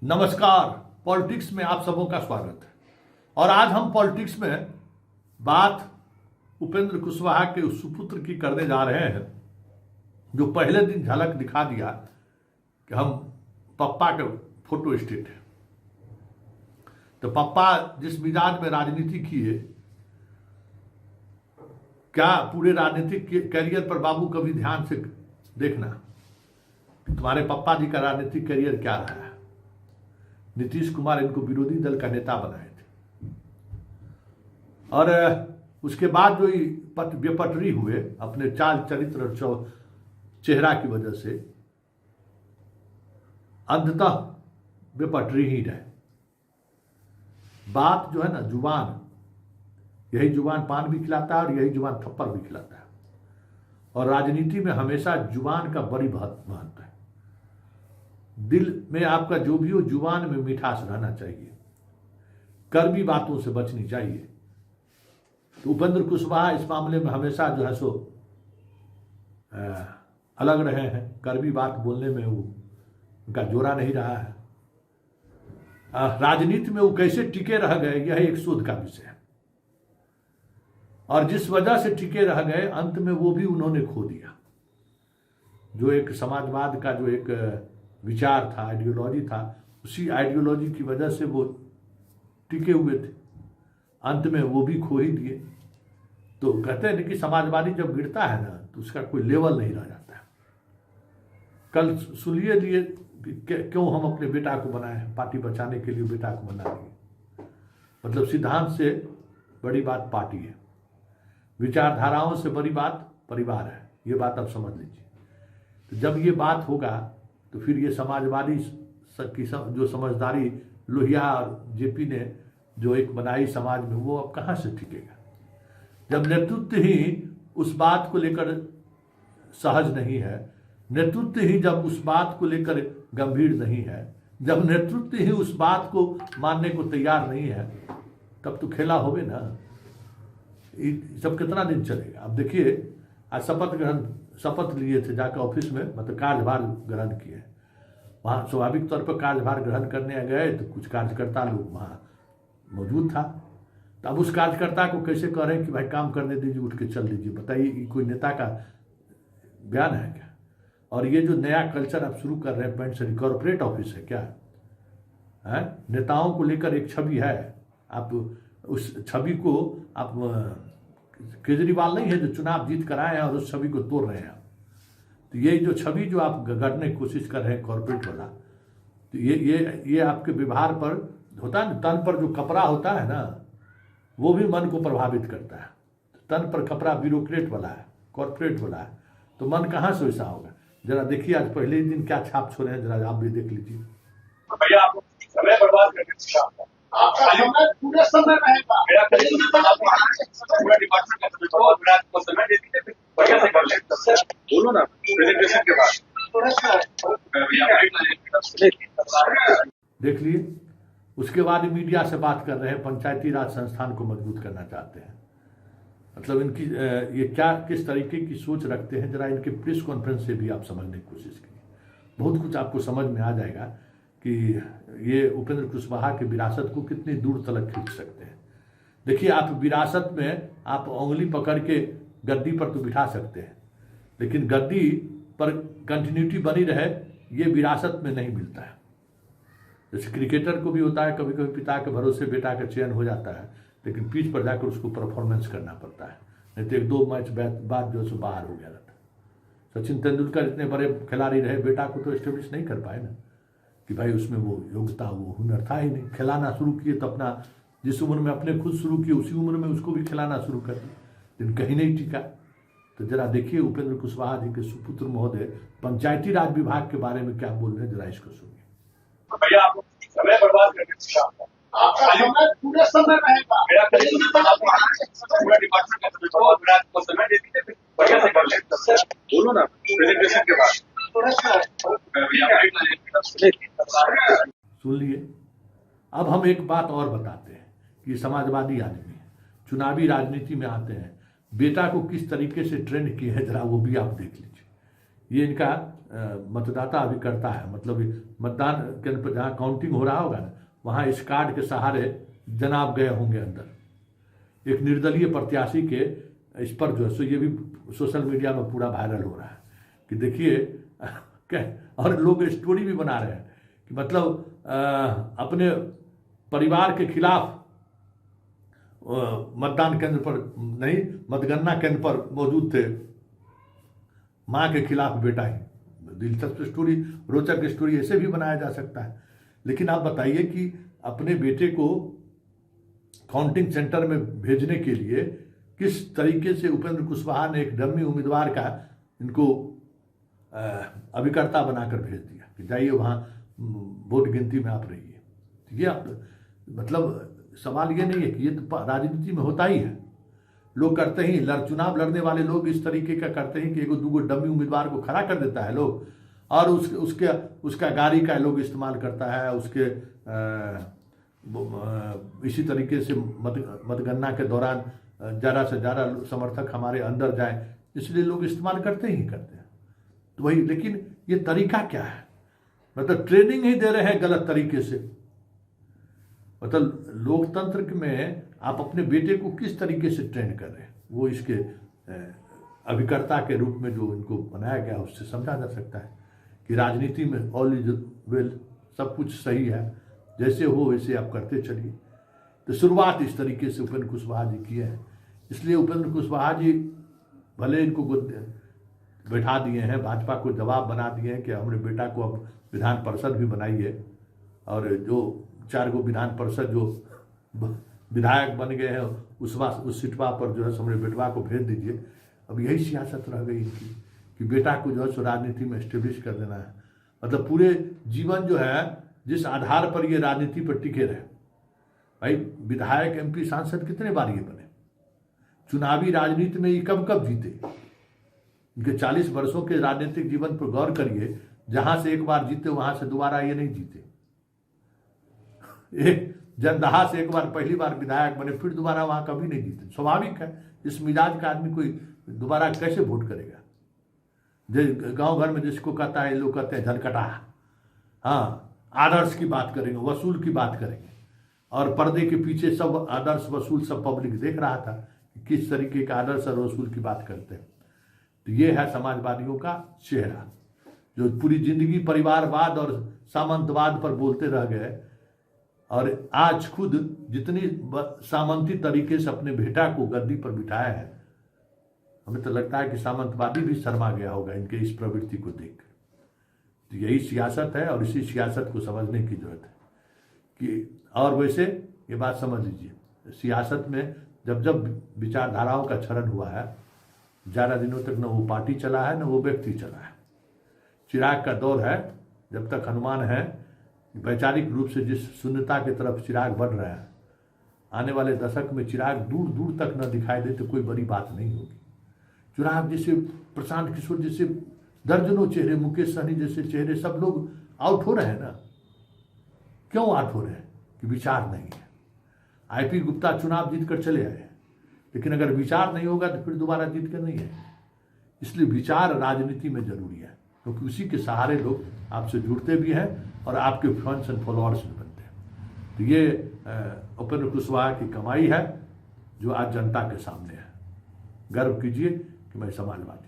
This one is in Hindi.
नमस्कार। पॉलिटिक्स में आप सबों का स्वागत है। और आज हम पॉलिटिक्स में बात उपेंद्र कुशवाहा के उस सुपुत्र की करने जा रहे हैं जो पहले दिन झलक दिखा दिया कि हम पप्पा के फोटो स्टेट है। तो पप्पा जिस मिजाज में राजनीति किए, क्या पूरे राजनीतिक कैरियर पर बाबू कभी ध्यान से देखना तुम्हारे पप्पा जी का राजनीतिक कैरियर क्या रहा है। नीतीश कुमार इनको विरोधी दल का नेता बनाए थे और उसके बाद जो बेपटरी हुए अपने चाल चरित्र और चेहरा की वजह से, अंततः बेपटरी ही रहे। बात जो है ना, जुबान, यही जुबान पान भी खिलाता है और यही जुबान थप्पड़ भी खिलाता है। और राजनीति में हमेशा जुबान का बड़ी महत्व है। दिल में आपका जो भी हो, जुबान में मिठास रहना चाहिए, कड़वी बातों से बचनी चाहिए। तो उपेंद्र कुशवाहा इस मामले में हमेशा जो है सो अलग रहे हैं। कड़वी बात बोलने में वो उनका जोरा नहीं रहा है। राजनीति में वो कैसे टिके रह गए, यह एक शोध का विषय है। और जिस वजह से टिके रह गए, अंत में वो भी उन्होंने खो दिया। जो एक समाजवाद का जो एक विचार था, आइडियोलॉजी था, उसी आइडियोलॉजी की वजह से वो टिके हुए थे, अंत में वो भी खो ही दिए। तो कहते हैं कि समाजवादी जब गिरता है ना, तो उसका कोई लेवल नहीं रह जाता है। कल सुनिए लिए क्यों हम अपने बेटा को बनाए, पार्टी बचाने के लिए बेटा को बना लिए। मतलब सिद्धांत से बड़ी बात पार्टी है, विचारधाराओं से बड़ी बात परिवार है। ये बात आप समझ लीजिए। तो जब ये बात होगा तो फिर ये समाजवादी की जो समझदारी लोहिया और जेपी ने जो एक बनाई समाज में, वो अब कहाँ से टिकेगा। जब नेतृत्व ही उस बात को लेकर सहज नहीं है, नेतृत्व ही जब उस बात को लेकर गंभीर नहीं है, जब नेतृत्व ही उस बात को मानने को तैयार नहीं है, तब तो खेला होवे ना। सब कितना दिन चलेगा। अब देखिए, आज शपथ लिए थे जाकर ऑफिस में, मतलब कार्यभार ग्रहण किए। वहाँ स्वाभाविक तौर पर कार्यभार ग्रहण करने गए तो कुछ कार्यकर्ता लोग वहाँ मौजूद था। तो अब उस कार्यकर्ता को कैसे कह रहे हैं कि भाई काम करने दीजिए, उठ के चल दीजिए। बताइए, ये कोई नेता का बयान है क्या। और ये जो नया कल्चर आप शुरू कर रहे हैं, पेंट से कॉर्पोरेट ऑफिस है क्या है। नेताओं को लेकर एक छवि है, आप उस छवि को आप केजरीवाल नहीं है जो चुनाव जीत कर आए हैं और उस छवि को तोड़ रहे हैं। तो ये जो छवि जो आप गढ़ने की कोशिश कर रहे हैं कॉर्पोरेट वाला, तो ये आपके व्यवहार पर होता है ना। तन पर जो कपड़ा होता है ना, वो भी मन को प्रभावित करता है। तन पर कपड़ा ब्यूरोक्रेट वाला है, कॉर्पोरेट वाला है, तो मन कहाँ से वैसा होगा। जरा देखिए, आज पहले ही दिन क्या छाप छोड़े हैं, जरा आप भी देख लीजिए। भैया आप समय बर्बाद करके पूरा समय रहेगा, पूरा डिपार्टमेंट का समय दे दीजिए, बढ़िया से कर ले। बोलो ना प्रेजेंटेशन के बाद देख लिए। उसके बाद मीडिया से बात कर रहे हैं, पंचायती राज संस्थान को मजबूत करना चाहते हैं। मतलब इनकी ये क्या किस तरीके की सोच रखते हैं, जरा इनके प्रेस कॉन्फ्रेंस से भी आप समझने की कोशिश कीजिए। बहुत कुछ आपको समझ में आ जाएगा कि ये उपेंद्र कुशवाहा की विरासत को कितनी दूर तक खींच सकते हैं। देखिए, आप विरासत में आप उंगली पकड़ के गद्दी पर तो बिठा सकते हैं, लेकिन गद्दी पर कंटिन्यूटी बनी रहे, ये विरासत में नहीं मिलता है। जैसे क्रिकेटर को भी होता है, कभी कभी पिता के भरोसे बेटा का चयन हो जाता है, लेकिन पिच पर जाकर उसको परफॉर्मेंस करना पड़ता है। नहीं तो 1-2 मैच बाद जो है बाहर हो गया रहता। सचिन तेंदुलकर इतने बड़े खिलाड़ी रहे, बेटा को तो एस्टेब्लिश नहीं कर पाए ना, कि भाई उसमें वो योग्यता, वो हुनर था ही नहीं। खिलाना शुरू किए तो अपना जिस उम्र में अपने खुद शुरू किए, उसी उम्र में उसको भी खिलाना शुरू कर दिया, लेकिन कहीं नहीं टिका। तो जरा देखिए उपेंद्र कुशवाहा जी के सुपुत्र महोदय पंचायती राज विभाग के बारे में क्या बोल रहे हैं, जरा इसको सुनिए। भैया आप समय बर्बाद करके पूरा समय रहेगा, पूरा डिपार्टमेंट का समय दे दीजिए, बढ़िया से कर ले। बोलो ना प्रेजेंटेशन के बाद सुन लिए। अब हम एक बात और बताते हैं कि समाजवादी आदमी है, चुनावी राजनीति में आते हैं, बेटा को किस तरीके से ट्रेंड किए हैं, जरा वो भी आप देख लीजिए। ये इनका मतदाता अभी करता है, मतलब मतदान केंद्र पर जहाँ काउंटिंग हो रहा होगा ना, वहाँ इस कार्ड के सहारे जनाब गए होंगे अंदर। एक निर्दलीय प्रत्याशी के इस पर जो है सो ये भी सोशल मीडिया में पूरा वायरल हो रहा है कि देखिए और लोग स्टोरी भी बना रहे हैं कि मतलब अपने परिवार के खिलाफ मतदान केंद्र पर नहीं, मतगणना केंद्र पर मौजूद थे, माँ के खिलाफ बेटा ही। दिलचस्प स्टोरी, रोचक स्टोरी ऐसे भी बनाया जा सकता है। लेकिन आप बताइए कि अपने बेटे को काउंटिंग सेंटर में भेजने के लिए किस तरीके से उपेंद्र कुशवाहा ने एक डमी उम्मीदवार का इनको अभिकर्ता बनाकर भेज दिया कि जाइए वहाँ वोट गिनती में आप रहिए। ये आप मतलब सवाल ये नहीं है कि ये तो राजनीति में होता ही है, लोग करते ही, चुनाव लड़ने वाले लोग इस तरीके का करते हैं कि एगो दूगो डमी उम्मीदवार को खड़ा कर देता है लोग, और उसका गाड़ी का लोग इस्तेमाल करता है, उसके इसी तरीके से मतगणना के दौरान ज़्यादा से ज़्यादा समर्थक हमारे अंदर जाए, इसलिए लोग इस्तेमाल करते ही करते हैं। तो वही, लेकिन ये तरीका क्या है, मतलब ट्रेनिंग ही दे रहे हैं गलत तरीके से। मतलब लोकतंत्र में आप अपने बेटे को किस तरीके से ट्रेन कर रहे हैं, वो इसके अभिकर्ता के रूप में जो इनको बनाया गया उससे समझा जा सकता है कि राजनीति में ऑल इज वेल, सब कुछ सही है, जैसे हो वैसे आप करते चलिए। तो शुरुआत इस तरीके से उपेंद्र कुशवाहा जी की है। इसलिए उपेंद्र कुशवाहा जी भले इनको बैठा दिए हैं, भाजपा को जवाब बना दिए हैं कि हमारे बेटा को अब विधान परिषद भी बनाइए, और जो 4 गो विधान परिषद जो विधायक बन गए हैं उस सीटवा पर जो है हमारे बेटवा को भेज दीजिए। अब यही सियासत रह गई इनकी कि बेटा को जो है सो राजनीति में एस्टेब्लिश कर देना है। मतलब पूरे जीवन जो है जिस आधार पर ये राजनीति पर टिके रहे, भाई विधायक MP सांसद कितने बार ये बने, चुनावी राजनीति में ये कब कब जीते, इनके 40 वर्षों के राजनीतिक जीवन पर गौर करिए, जहां से एक बार जीते वहां से दोबारा ये नहीं जीते। एक जनदाहा से एक बार पहली बार विधायक बने, फिर दोबारा वहां कभी नहीं जीते। स्वाभाविक है, इस मिजाज का आदमी कोई दोबारा कैसे वोट करेगा। गांव घर में जिसको कहता है, लोग कहते हैं झनकटा, हाँ आदर्श की बात करेंगे, वसूल की बात करेंगे, और पर्दे के पीछे सब आदर्श वसूल सब पब्लिक देख रहा था कि किस तरीके का आदर्श और वसूल की बात करते हैं। तो ये है समाजवादियों का चेहरा, जो पूरी जिंदगी परिवारवाद और सामंतवाद पर बोलते रह गए, और आज खुद जितनी सामंती तरीके से अपने बेटा को गद्दी पर बिठाया है, हमें तो लगता है कि सामंतवादी भी शर्मा गया होगा इनके इस प्रवृत्ति को देखकर। तो यही सियासत है, और इसी सियासत को समझने की जरूरत है कि, और वैसे ये बात समझ लीजिए, सियासत में जब जब विचारधाराओं का क्षरण हुआ है, ज़्यादा दिनों तक न वो पार्टी चला है न वो व्यक्ति चला है। चिराग का दौर है, जब तक अनुमान है वैचारिक रूप से जिस शून्यता की तरफ चिराग बढ़ रहा है, आने वाले दशक में चिराग दूर दूर तक न दिखाई दे तो कोई बड़ी बात नहीं होगी। चिराग जैसे, प्रशांत किशोर जैसे दर्जनों चेहरे, मुकेश सहनी जैसे चेहरे, सब लोग आउट हो रहे हैं ना। क्यों आउट हो रहे हैं? कि विचार नहीं है। IP गुप्ता चुनाव जीत कर चले आए, लेकिन अगर विचार नहीं होगा तो फिर दोबारा जीत कर नहीं है। इसलिए विचार राजनीति में जरूरी है, क्योंकि उसी के सहारे लोग आपसे जुड़ते भी हैं और आपके फैंस एंड फॉलोअर्स भी बनते हैं। तो ये उपेंद्र कुशवाहा की कमाई है जो आज जनता के सामने है। गर्व कीजिए कि मैं समाजवादी